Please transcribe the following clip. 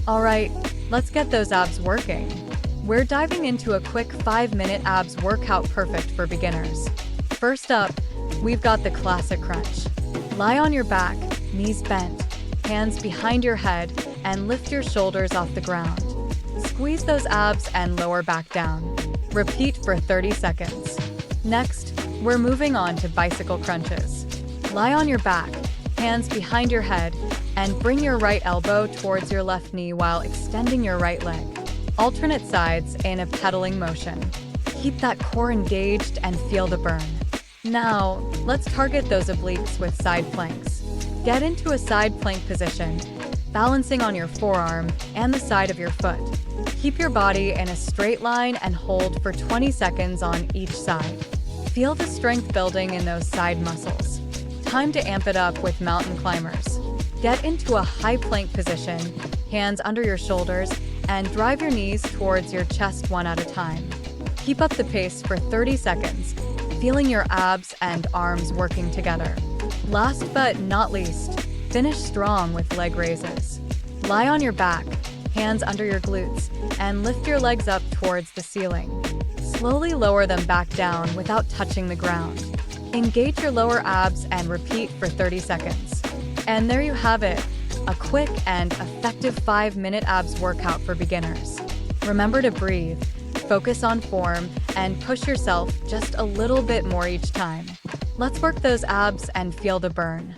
Alright, let's get those abs working. We're diving into a quick 5-minute abs workout perfect for beginners. First up, we've got the classic crunch. Lie on your back, knees bent, hands behind your head, and lift your shoulders off the ground. Squeeze those abs and lower back down. Repeat for 30 seconds. Next, we're moving on to bicycle crunches. Lie on your back, hands behind your head, and bring your right elbow towards your left knee while extending your right leg. Alternate sides in a pedaling motion. Keep that core engaged and feel the burn. Now, let's target those obliques with side planks. Get into a side plank position, balancing on your forearm and the side of your foot. Keep your body in a straight line and hold for 20 seconds on each side. Feel the strength building in those side muscles. Time to amp it up with mountain climbers. Get into a high plank position, hands under your shoulders, and drive your knees towards your chest one at a time. Keep up the pace for 30 seconds, feeling your abs and arms working together. Last but not least, finish strong with leg raises. Lie on your back, hands under your glutes, and lift your legs up towards the ceiling. Slowly lower them back down without touching the ground. Engage your lower abs and repeat for 30 seconds. And there you have it, a quick and effective 5-minute abs workout for beginners. Remember to breathe, focus on form, and push yourself just a little bit more each time. Let's work those abs and feel the burn.